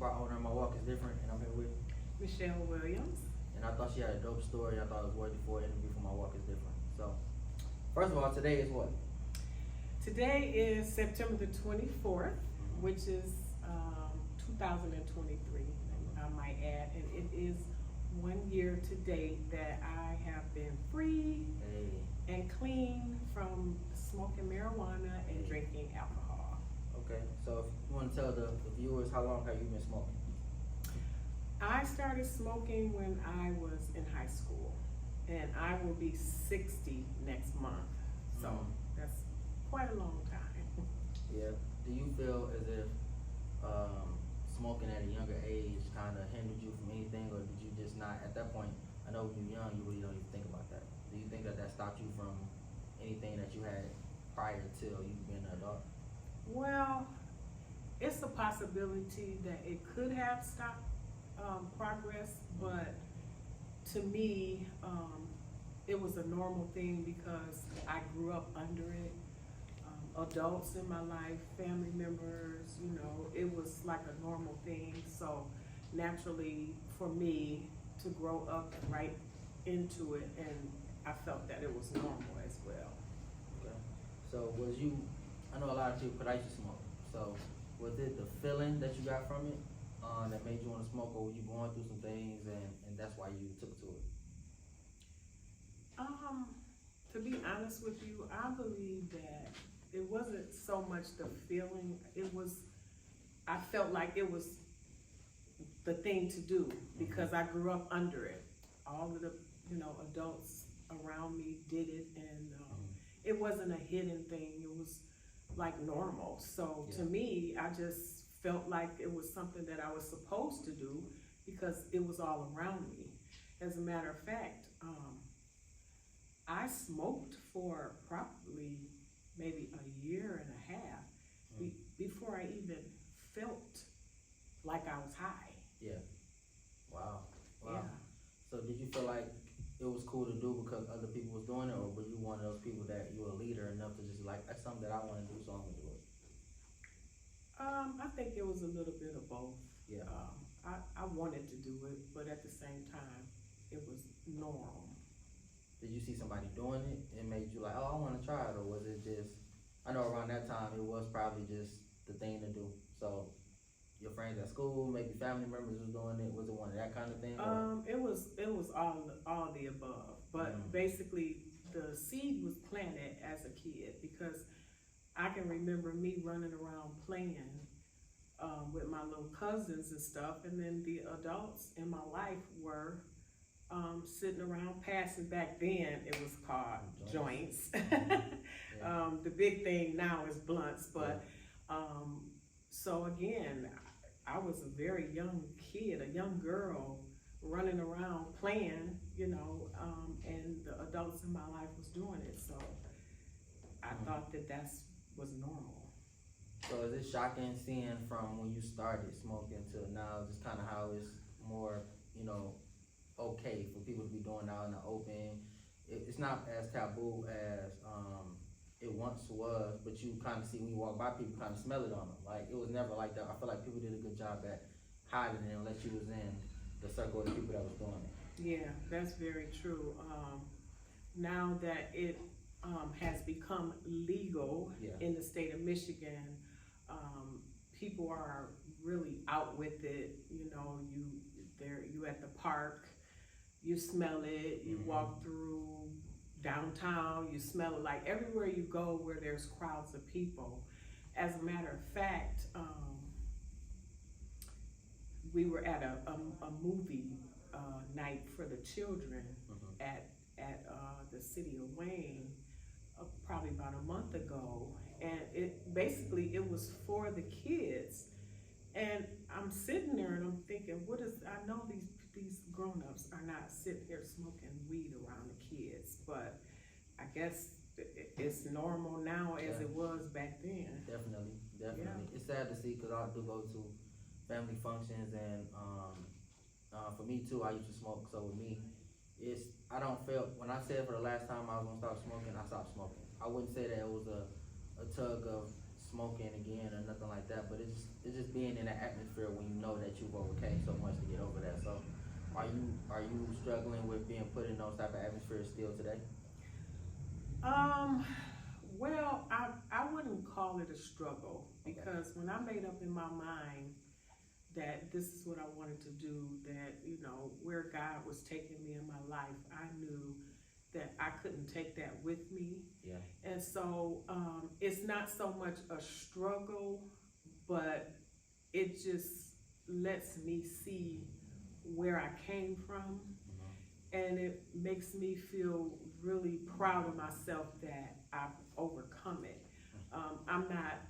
part owner of My Walk is Different, and I'm here with. Michelle Williams. And I thought she had a dope story. I thought it was worthy for an interview for My Walk is Different. So, first of all, today is what? Today is September the 24th, which is 2023, I might add, and it is 1 year to date that I have been free and clean from smoking marijuana and drinking alcohol. Okay, so if you want to tell the viewers, how long have you been smoking? I started smoking when I was in high school, and I will be 60 next month, so that's quite a long time. Yeah. Do you feel as if smoking at a younger age kind of hindered you from anything, or did you just not, at that point, I know when you're young, you really don't even think about that. Do you think that stopped you from anything that you had prior to you being an adult? Well, it's a possibility that it could have stopped progress, but to me, it was a normal thing because I grew up under it. Adults in my life, family members, you know, it was like a normal thing. So naturally for me to grow up right into it, and I felt that it was normal as well. Okay. So was you, I know a lot of people, but I used to smoke. So was it the feeling that you got from it that made you want to smoke, or were you going through some things and that's why you took to it? To be honest with you, I believe that it wasn't so much the feeling, I felt like it was the thing to do because I grew up under it. All of the, adults around me did it, and it wasn't a hidden thing, it was like normal. So to me, I just felt like it was something that I was supposed to do because it was all around me. As a matter of fact, I smoked for probably maybe a year and a half before I even felt like I was high. Yeah. Wow. Yeah. So did you feel like it was cool to do because other people was doing it, or were you one of those people that you were a leader enough to just like, that's something that I want to do, so I'm gonna do it? I think it was a little bit of both. Yeah. I wanted to do it, but at the same time, it was normal. Did you see somebody doing it and made you like, oh, I want to try it, or was it just, I know around that time it was probably just the thing to do. So your friends at school, maybe family members was doing it. Was it one of that kind of thing? It was all the above, but basically the seed was planted as a kid because I can remember me running around playing with my little cousins and stuff, and then the adults in my life were sitting around passing. Back then it was called joints. The big thing now is blunts, but so again, I was a very young kid, a young girl running around playing, and the adults in my life was doing it, so I thought that was normal. So is it shocking seeing from when you started smoking to now, just kind of how it's more, okay for people to be doing out in the open? It's not as taboo as it once was, but you kind of see when you walk by people, kind of smell it on them. Like, it was never like that. I feel like people did a good job at hiding it unless you was in the circle of the people that was doing it. Yeah, that's very true. Now that it has become legal in the state of Michigan, people are really out with it. You at the park, you smell it. You walk through downtown, you smell it. Like everywhere you go where there's crowds of people. As a matter of fact, we were at a movie night for the children at the city of Wayne probably about a month ago, and it was for the kids, and I'm sitting there and I'm thinking, I know these grown-ups are not sitting here smoking weed around the kids, but I guess it's normal now as it was back then. Definitely. Yeah. It's sad to see because I do go to family functions, and for me too, I used to smoke. So with me, I don't feel, when I said for the last time I was gonna stop smoking, I stopped smoking. I wouldn't say that it was a tug of smoking again or nothing like that, but it's just being in an atmosphere when you know that you've overcame so much to get over that. So, are you struggling with being put in those type of atmospheres still today? Um, well, I wouldn't call it a struggle because when I made up in my mind that this is what I wanted to do, that, you know, where God was taking me in my life, I knew that I couldn't take that with me. Yeah. And so, it's not so much a struggle, but it just lets me see where I came from. And it makes me feel really proud of myself that I've overcome it. I'm not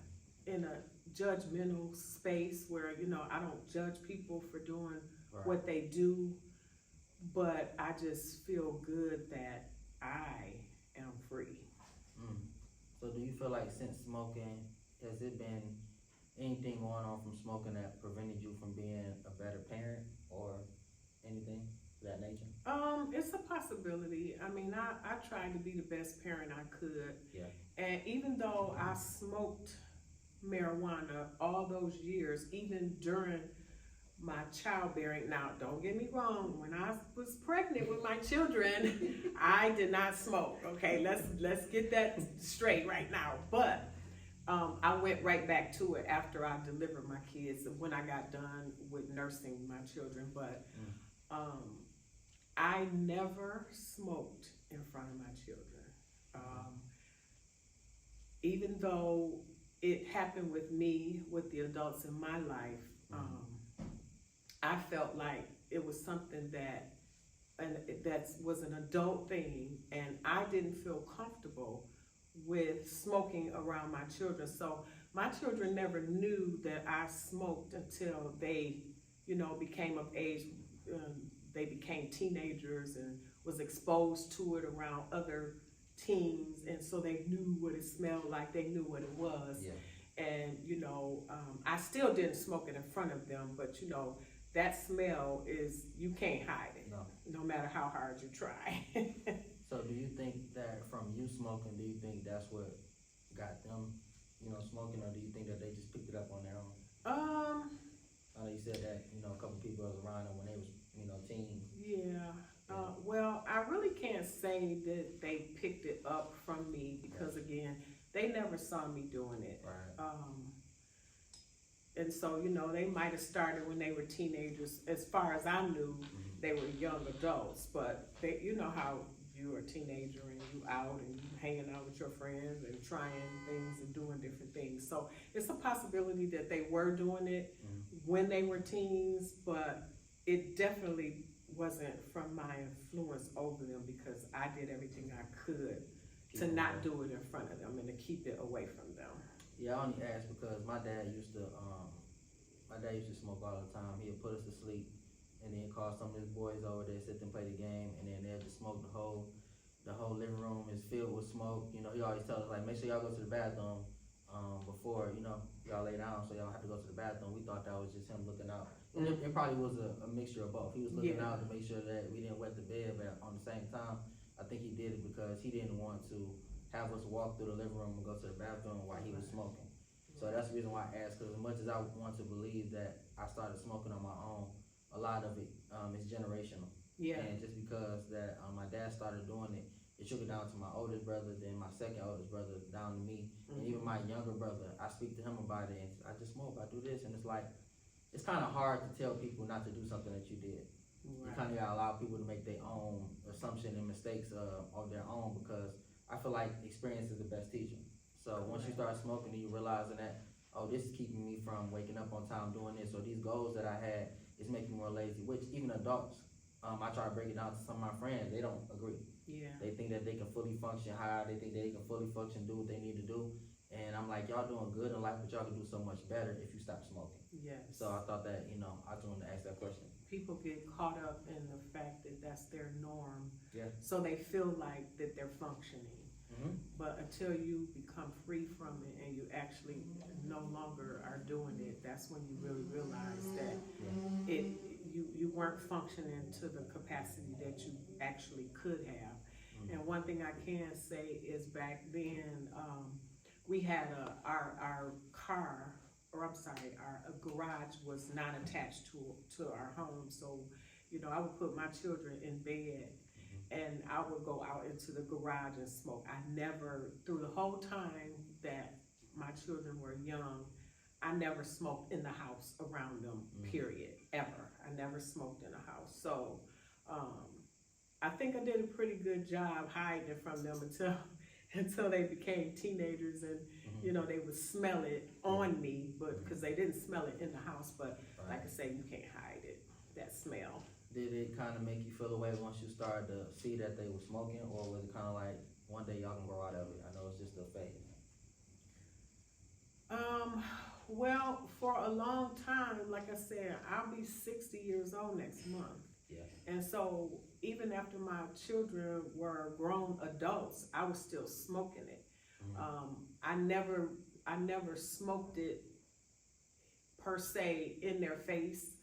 in a judgmental space where, you know, I don't judge people for doing Right. what they do, but I just feel good that I am free. Mm. So do you feel like since smoking, has it been anything going on from smoking that prevented you from being a better parent or anything of that nature? It's a possibility. I mean, I tried to be the best parent I could. Yeah. And even though I smoked marijuana all those years, even during my childbearing, now don't get me wrong, when I was pregnant with my children, I did not smoke. Okay, let's get that straight right now. But I went right back to it after I delivered my kids when I got done with nursing my children. But I never smoked in front of my children. Even though it happened with me, with the adults in my life, I felt like it was something that was an adult thing, and I didn't feel comfortable with smoking around my children. So my children never knew that I smoked until they, you know, became of age. They became teenagers and was exposed to it around other teens, and so they knew what it smelled like. They knew what it was. Yeah. And, you know, I still didn't smoke it in front of them, but, you know, that smell is, you can't hide it, no matter how hard you try. So do you think that from you smoking, do you think that's what got them, you know, smoking, or do you think that they just picked it up on their own? I know you said that, you know, a couple people was around them when they was, you know, teens. Yeah. Well, I really can't say that they picked it up from me because, again, they never saw me doing it. Right. And so, you know, they might have started when they were teenagers. As far as I knew, they were young adults, but they, you know how you're a teenager and you out and you hanging out with your friends and trying things and doing different things. So it's a possibility that they were doing it when they were teens, but it definitely wasn't from my influence over them because I did everything I could to not do it in front of them and to keep it away from them. Yeah, I only asked because my dad used to smoke all the time. He'd put us to sleep and then call some of his boys over there, sit and play the game, and then they'd just smoke the whole living room is filled with smoke. You know, he always tells us, like, make sure y'all go to the bathroom before, you know, y'all lay down so y'all don't have to go to the bathroom. We thought that was just him looking out. And it probably was a mixture of both. He was looking out to make sure that we didn't wet the bed, but on the same time, I think he did it because he didn't want to have us walk through the living room and go to the bathroom while he was smoking. So that's the reason why I asked, because as much as I want to believe that I started smoking on my own, a lot of it is generational. Yeah. And just because that my dad started doing it, it took it down to my oldest brother, then my second oldest brother, down to me, and even my younger brother. I speak to him about it, and I just smoke, I do this, and it's like, it's kind of hard to tell people not to do something that you did. Right. You kind of gotta allow people to make their own assumption and mistakes of their own, because I feel like experience is the best teacher. So once you start smoking and you realizing that, oh, this is keeping me from waking up on time doing this, or these goals that I had is making me more lazy, which even adults, I try to break it down to some of my friends, they don't agree. Yeah. They think that they can fully function high, they think that they can fully function, do what they need to do. And I'm like, y'all doing good in life, but y'all can do so much better if you stop smoking. Yes. So I thought that, you know, I just wanted to ask that question. People get caught up in the fact that that's their norm. Yeah. So they feel like that they're functioning. But until you become free from it and you actually no longer are doing it, that's when you really realize that you weren't functioning to the capacity that you actually could have. And one thing I can say is back then, we had our car, or I'm sorry, a garage was not attached to our home. So, you know, I would put my children in bed and I would go out into the garage and smoke. I never, through the whole time that my children were young, I never smoked in the house around them, period, ever. I never smoked in the house. So, I think I did a pretty good job hiding it from them until they became teenagers, and you know, they would smell it on me, but because they didn't smell it in the house. But like I say, you can't hide it, that smell. Did it kind of make you feel away once you started to see that they were smoking, or was it kind of like one day y'all can grow out of it? I know it's just a phase. Well, for a long time, like I said, I'll be 60 years old next month. Yeah. And so even after my children were grown adults, I was still smoking it. I never smoked it per se in their face,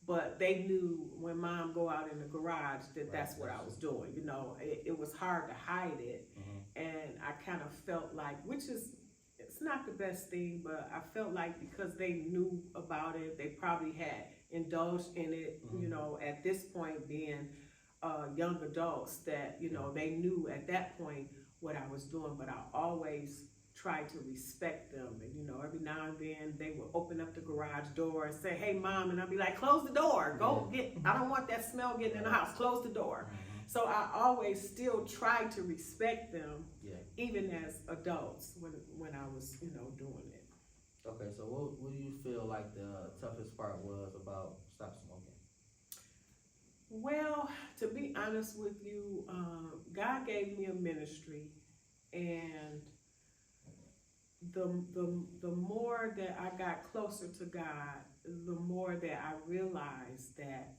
but they knew when mom go out in the garage that that's what I was doing. You know, it was hard to hide it. And I kind of felt like, it's not the best thing, but I felt like because they knew about it, they probably had indulged in it, you know, at this point being young adults, that, you know, they knew at that point what I was doing. But I always tried to respect them. And, you know, every now and then they would open up the garage door and say, "Hey, Mom," and I'd be like, "Close the door, go get, I don't want that smell getting in the house, close the door." So I always still tried to respect them, even as adults, when I was, you know, doing it. Okay, so what do you feel like the toughest part was about stop smoking? Well, to be honest with you, God gave me a ministry, and the more that I got closer to God, the more that I realized that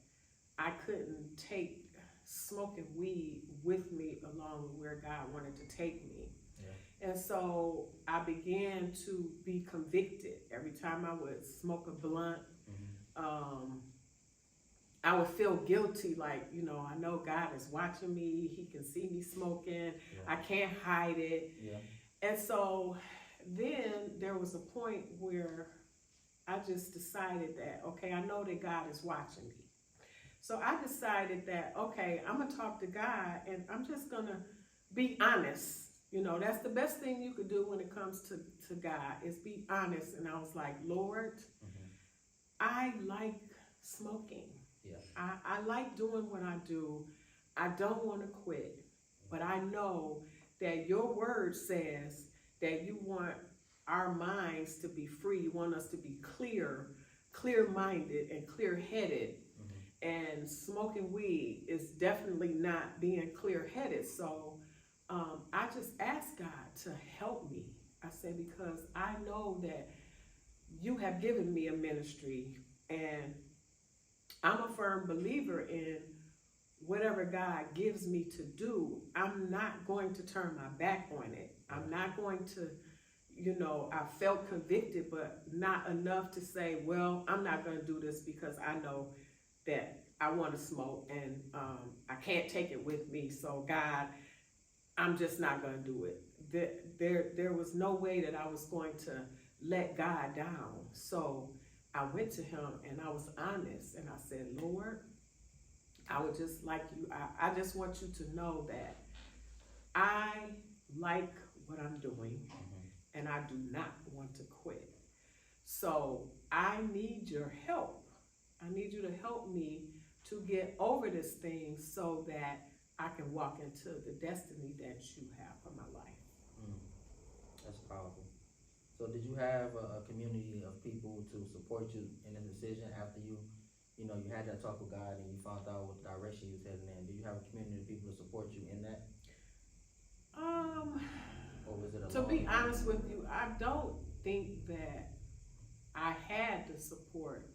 I couldn't take smoking weed with me along where God wanted to take me. And so I began to be convicted every time I would smoke a blunt. I would feel guilty, like, you know, I know God is watching me, he can see me smoking, I can't hide it. And so then there was a point where I just decided that, okay, I know that God is watching me. So I decided that, okay, I'm gonna talk to God, and I'm just gonna be honest. You know, that's the best thing you could do when it comes to God, is be honest. And I was like, "Lord, I like smoking. I like doing what I do. I don't want to quit, but I know that your word says that you want our minds to be free. You want us to be clear-minded and clear-headed. And smoking weed is definitely not being clear-headed." So I just asked God to help me. I said, because I know that you have given me a ministry, and I'm a firm believer in whatever God gives me to do. I'm not going to turn my back on it. I'm not going to, you know, I felt convicted, but not enough to say, well, I'm not going to do this because I know that I want to smoke, and I can't take it with me. So God, I'm just not going to do it. There was no way that I was going to let God down. So I went to him and I was honest, and I said, "Lord, I would just like you, I just want you to know that I like what I'm doing, and I do not want to quit. So I need your help. I need you to help me to get over this thing so that I can walk into the destiny that you have for my life." That's powerful. So did you have a community of people to support you in the decision after you had that talk with God and you found out what direction you was heading in? Do you have a community of people to support you in that? Or was it alone? To be honest with you, I don't think that I had the support.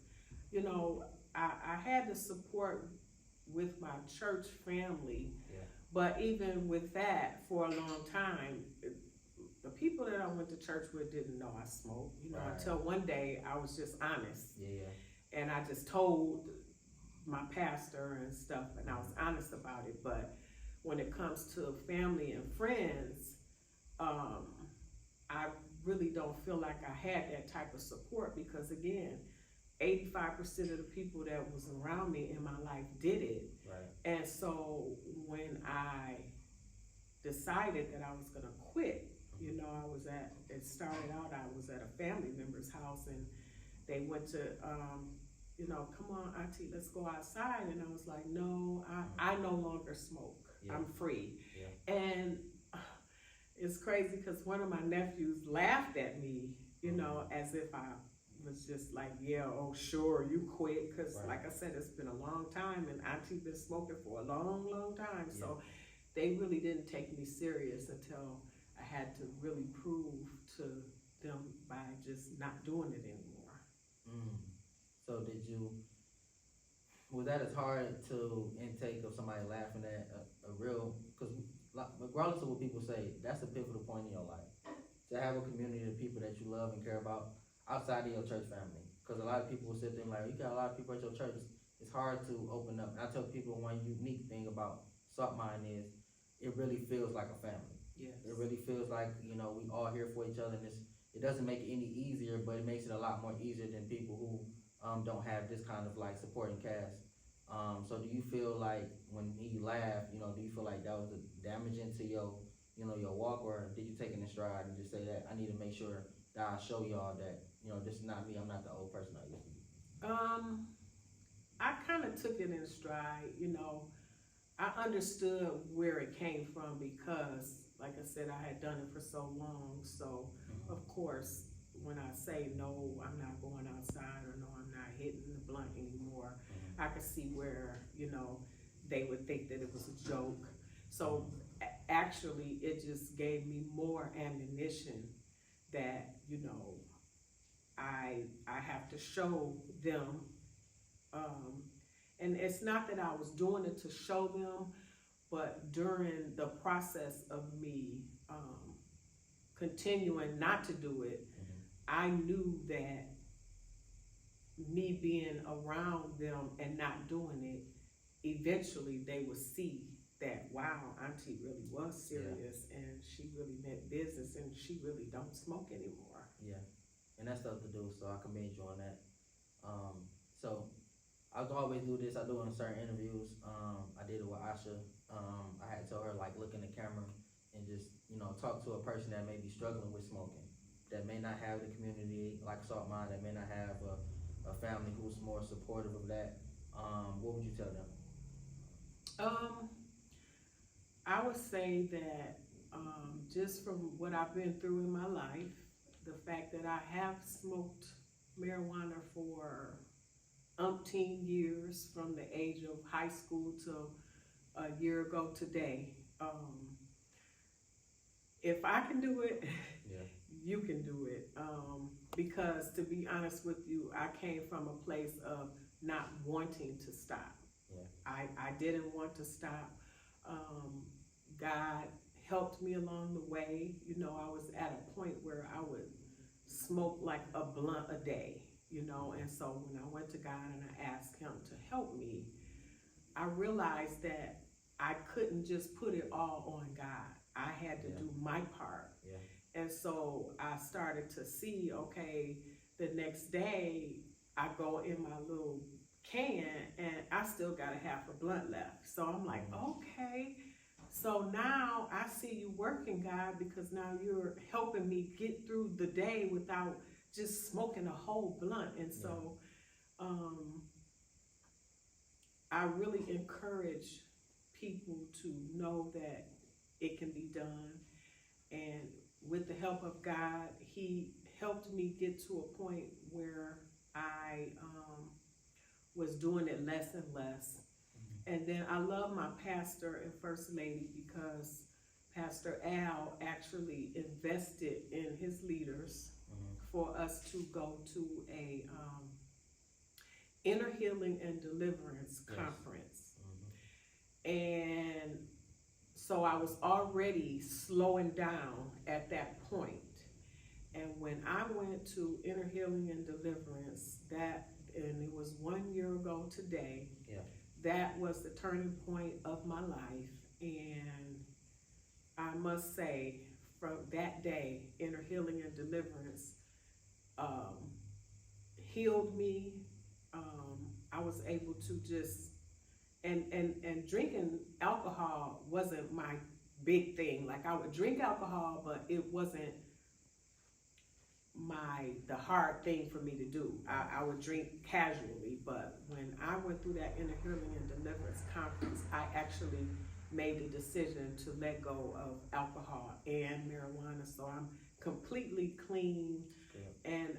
You know, I had the support with my church family, but even with that, for a long time, the people that I went to church with didn't know I smoked, you know, until one day I was just honest. And I just told my pastor and stuff, and I was honest about it. But when it comes to family and friends, I don't feel like I had that type of support because again, 85% of the people that was around me in my life did it. Right. And so when I decided that I was gonna quit, you know, it started out, I was at a family member's house and they went to, you know, come on, Auntie, let's go outside. And I was like, no, I no longer smoke. Yeah. I'm free. Yeah. And it's crazy because one of my nephews laughed at me, you know, as if I was just like, yeah, oh, sure, you quit. Because like I said, it's been a long time and Auntie's been smoking for a long, long time. Yeah. So they really didn't take me serious until I had to really prove to them by just not doing it anymore. So was that as hard to intake of somebody laughing at a real, because regardless of what people say, that's a pivotal point in your life. To have a community of people that you love and care about outside of your church family. Because a lot of people will sit there and like, you got a lot of people at your church, it's hard to open up. And I tell people one unique thing about Salt Mine is, it really feels like a family. Yes. It really feels like, you know, we all here for each other, and it doesn't make it any easier, but it makes it a lot more easier than people who don't have this kind of like supporting cast. So do you feel like when he laughed, you know, do you feel like that was damaging to your, you know, your walk, or did you take it in stride and just say that I need to make sure that I show y'all that, you know, this is not me, I'm not the old person I used to be? I kind of took it in stride, you know. I understood where it came from because, like I said, I had done it for so long. So, of course, when I say no, I'm not going outside, or no, I'm not hitting the blunt anymore, I could see where, you know, they would think that it was a joke. So, actually, it just gave me more ammunition that, you know, I have to show them. And it's not that I was doing it to show them, but during the process of me continuing not to do it, I knew that me being around them and not doing it, eventually they would see that, wow, Auntie really was serious, and she really meant business, and she really don't smoke anymore. Yeah, and that's stuff to do, so I commend you on that. So I always do this. I do it in certain interviews. I did it with Asha. I had told her, like, look in the camera and just, you know, talk to a person that may be struggling with smoking, that may not have the community like Salt Mine, that may not have a family who's more supportive of that. What would you tell them? I would say that just from what I've been through in my life, the fact that I have smoked marijuana for umpteen years, from the age of high school to a year ago today. If I can do it, you can do it. Because to be honest with you, I came from a place of not wanting to stop. I didn't want to stop. God helped me along the way. You know, I was at a point where I would smoke like a blunt a day, you know, and so when I went to God and I asked him to help me, I realized that I couldn't just put it all on God. I had to do my part. And so I started to see, okay, the next day I go in my little can and I still got a half a blunt left. So I'm like, okay, so now I see you working, God, because now you're helping me get through the day without just smoking a whole blunt. And so I really encourage people to know that it can be done. And with the help of God, he helped me get to a point where I was doing it less and less. And then I love my pastor and first lady because Pastor Al actually invested in his leaders for us to go to a inner healing and deliverance conference. And so I was already slowing down at that point. And when I went to inner healing and deliverance, and it was 1 year ago today, that was the turning point of my life. And I must say, from that day, inner healing and deliverance, healed me. I was able to just, and drinking alcohol wasn't my big thing. Like, I would drink alcohol, but it wasn't the hard thing for me to do. I would drink casually, but when I went through that inner healing and deliverance conference, I actually made the decision to let go of alcohol and marijuana. So I'm completely clean. Yeah. And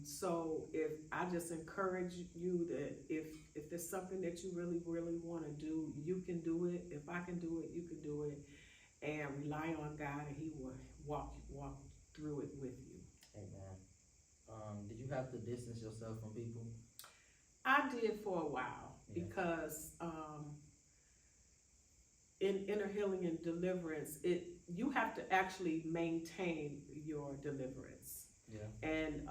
so if I just encourage you that if it's something that you really, really want to do, you can do it. If I can do it, you can do it. And rely on God, and He will walk through it with you. Amen. Did you have to distance yourself from people? I did for a while, because in inner healing and deliverance, you have to actually maintain your deliverance. Yeah. And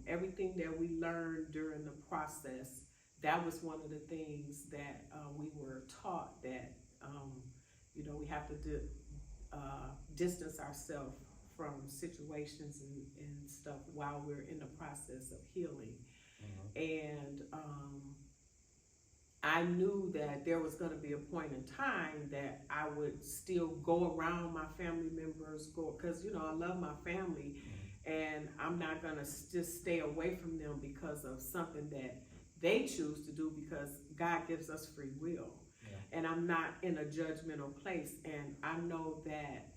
everything that we learned during the process, that was one of the things that we were taught, that we have to distance ourselves from situations and stuff while we're in the process of healing. And I knew that there was going to be a point in time that I would still go around my family members, because I love my family, and I'm not going to just stay away from them because of something that they choose to do, because God gives us free will. Yeah. And I'm not in a judgmental place, and I know that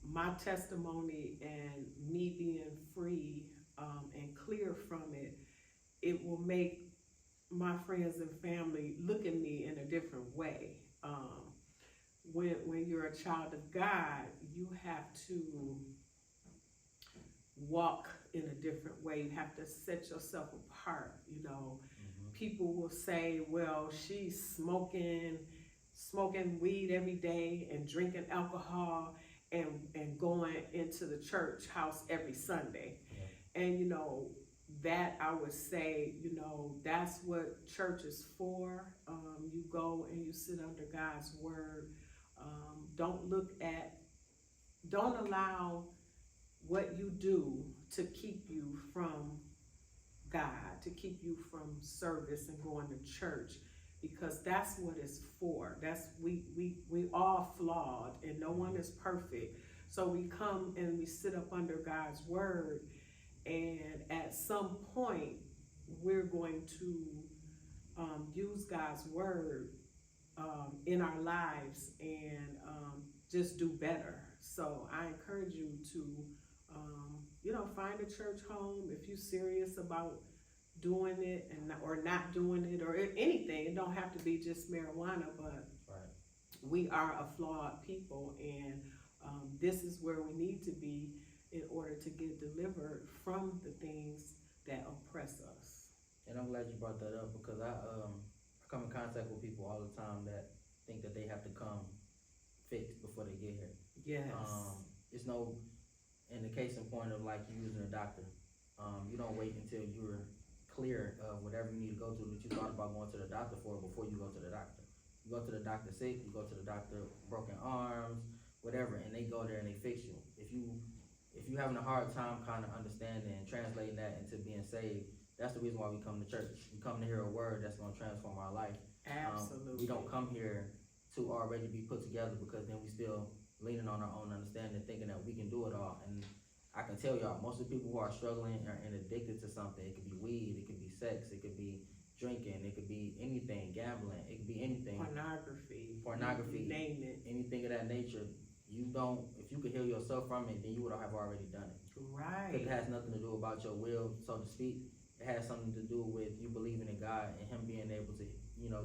my testimony and me being free and clear from it, it will make my friends and family look at me in a different way. When you're a child of God, you have to walk in a different way. You have to set yourself apart. People will say, well, she's smoking weed every day and drinking alcohol and going into the church house every Sunday. Yeah. And that I would say, that's what church is for. You go and you sit under God's word. Don't allow what you do to keep you from God, to keep you from service and going to church, because that's what it's for. We all flawed, and no one is perfect. So we come and we sit up under God's word, and at some point we're going to use God's word in our lives and just do better. So I encourage you to find a church home if you're serious about doing it or not doing it, or anything. It don't have to be just marijuana, but we are a flawed people, and this is where we need to be in order to get delivered from the things that oppress us. And I'm glad you brought that up, because I come in contact with people all the time that think that they have to come fixed before they get here. Yes. It's no, in the case in point of like you using a doctor, you don't wait until you're clear of whatever you need to go to that you thought about going to the doctor for before you go to the doctor. You go to the doctor sick, you go to the doctor broken arms, whatever, and they go there and they fix you. If you having a hard time kind of understanding and translating that into being saved, that's the reason why we come to church. We come to hear a word that's going to transform our life. Absolutely. We don't come here to already be put together, because then we still leaning on our own understanding, thinking that we can do it all. And I can tell y'all, most of the people who are struggling and addicted to something, it could be weed, it could be sex, it could be drinking, it could be anything, gambling, it could be anything. Pornography, you name it. Anything of that nature. If you could heal yourself from it, then you would have already done it. Right. Because it has nothing to do about your will, so to speak. It has something to do with you believing in God and Him being able to,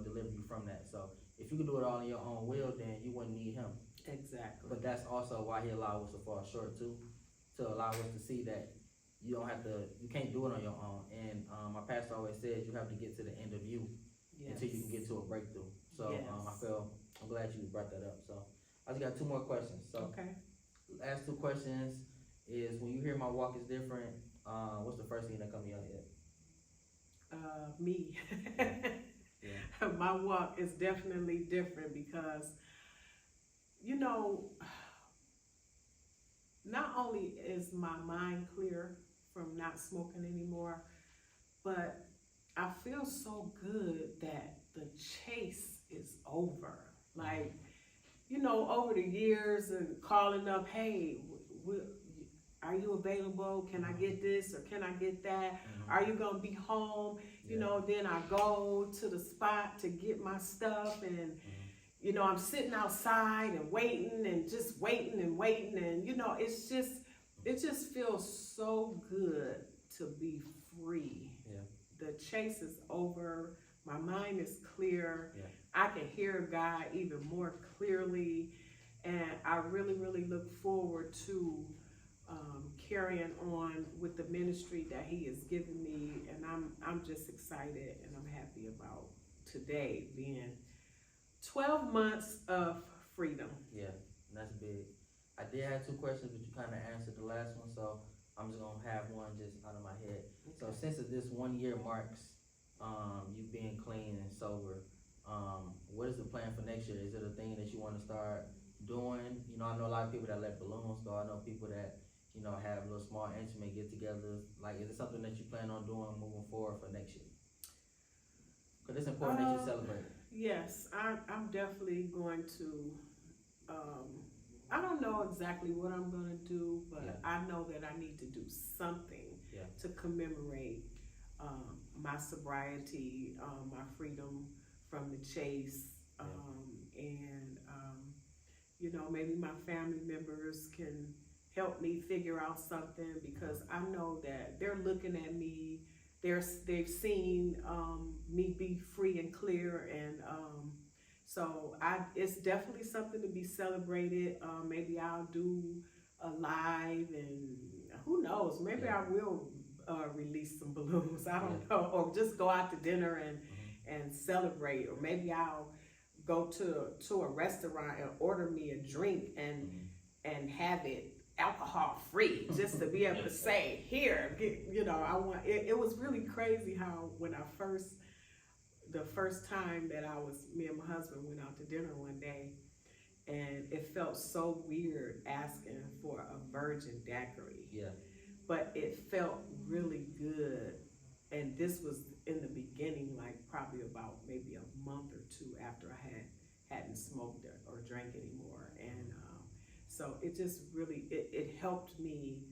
deliver you from that. So if you could do it all in your own will, then you wouldn't need Him. Exactly. But that's also why He allowed us to fall short too, to allow us to see that you can't do it on your own. And my pastor always says you have to get to the end of you until you can get to a breakthrough. So I'm glad you brought that up. So I just got 2 more questions. So last 2 questions is, when you hear my walk is different, what's the first thing that comes to your head? Me. Yeah. My walk is definitely different because, not only is my mind clear from not smoking anymore, but I feel so good that the chase is over. Like, over the years and calling up, hey, are you available? Can I get this or can I get that? Are you gonna be home? Then I go to the spot to get my stuff, and I'm sitting outside and waiting and just waiting and waiting, and it just feels so good to be free. Yeah. The chase is over. My mind is clear. Yeah. I can hear God even more clearly, and I really, really look forward to carrying on with the ministry that He has given me, and I'm just excited, and I'm happy about today being 12 months of freedom. Yeah, that's big. I did have 2 questions, but you kind of answered the last one, so I'm just gonna have one just out of my head. Okay. So since this 1 year marks you being clean and sober, what is the plan for next year? Is it a thing that you want to start doing? I know a lot of people that let balloons go. I know people that have little small intimate get-togethers. Like, is it something that you plan on doing moving forward for next year? Because it's important that you celebrate. Yes, I'm definitely going to. I don't know exactly what I'm going to do, but yeah. I know that I need to do something to commemorate my sobriety, my freedom from the chase, and maybe my family members can help me figure out something, because I know that they're looking at me. They've seen me be free and clear, and so it's definitely something to be celebrated. Maybe I'll do a live, and who knows, maybe I will release some balloons. I don't know, or just go out to dinner and celebrate, or maybe I'll go to a restaurant and order me a drink and have it alcohol free, just to be able to say, here, I want it. It was really crazy how when the first time that me and my husband went out to dinner one day, and it felt so weird asking for a virgin daiquiri. Yeah. But it felt really good, and this was in the beginning, like probably about maybe a month or 2 after I hadn't smoked or drank anymore, and so it just really, it helped me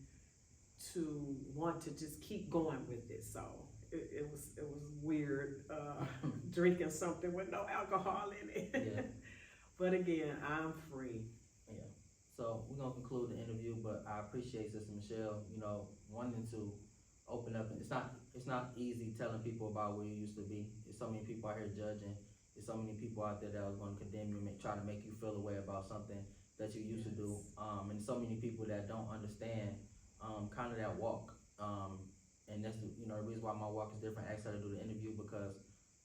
to want to just keep going with it. So it was weird drinking something with no alcohol in it. Yeah. But again, I'm free. Yeah. So we're gonna conclude the interview, but I appreciate Sister Michelle, wanting to open up. It's not easy telling people about where you used to be. There's so many people out here judging. There's so many people out there that are going to condemn you and try to make you feel a way about something that you used to do, and so many people that don't understand kind of that walk, and that's the reason why my walk is different. I asked her to do the interview because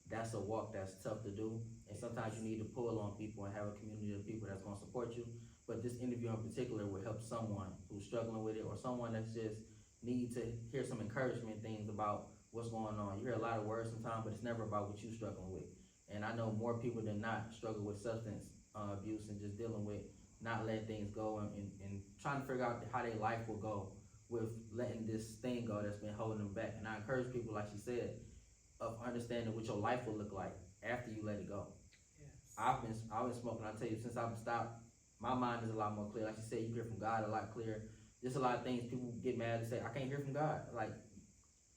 that's a walk that's tough to do, and sometimes you need to pull on people and have a community of people that's going to support you. But this interview in particular will help someone who's struggling with it, or someone that's just need to hear some encouragement things about what's going on. You hear a lot of words sometimes, but it's never about what you're struggling with. And I know more people than not struggle with substance abuse and just dealing with not letting things go and trying to figure out how their life will go with letting this thing go that's been holding them back. And I encourage people, like she said, of understanding what your life will look like after you let it go. Yes. I've been smoking. I tell you, since I've stopped, my mind is a lot more clear. Like you said, you hear from God a lot clearer. Just a lot of things people get mad and say, I can't hear from God. Like,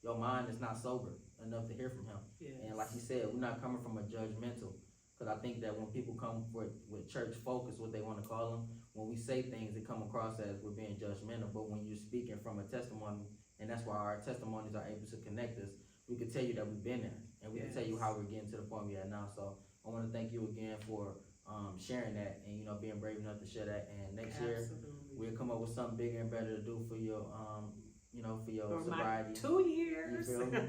your mind is not sober enough to hear from Him. Yes. And like you said, we're not coming from a judgmental. Because I think that when people come with church focus, what they want to call them, when we say things, it come across as we're being judgmental. But when you're speaking from a testimony, and that's why our testimonies are able to connect us, we could tell you that we've been there, and we can tell you how we're getting to the point we're at now. So I want to thank you again for sharing that, and being brave enough to share that. And next year we'll come up with something bigger and better to do for your for your sobriety. 2 years. You feel me?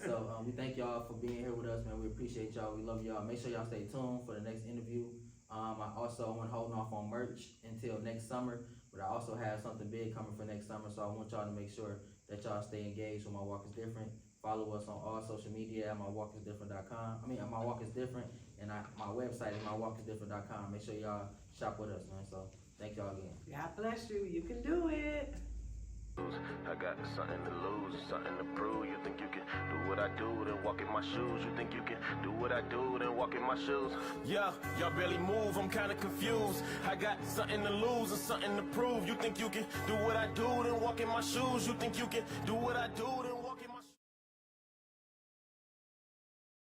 So we thank y'all for being here with us, man. We appreciate y'all. We love y'all. Make sure y'all stay tuned for the next interview. I also want to hold off on merch until next summer, but I also have something big coming for next summer. So I want y'all to make sure that y'all stay engaged with My Walk is Different. Follow us on all social media at mywalkisdifferent.com. My Walk is Different, and my website is mywalkisdifferent.com. Make sure y'all shop with us, man. So thank y'all again. God bless you. You can do it. I got something to lose and something to prove. You think you can do what I do, then walk in my shoes. You think you can do what I do, then walk in my shoes. Yeah, y'all barely move, I'm kinda confused. I got something to lose and something to prove. You think you can do what I do, then walk in my shoes. You think you can do what I do, then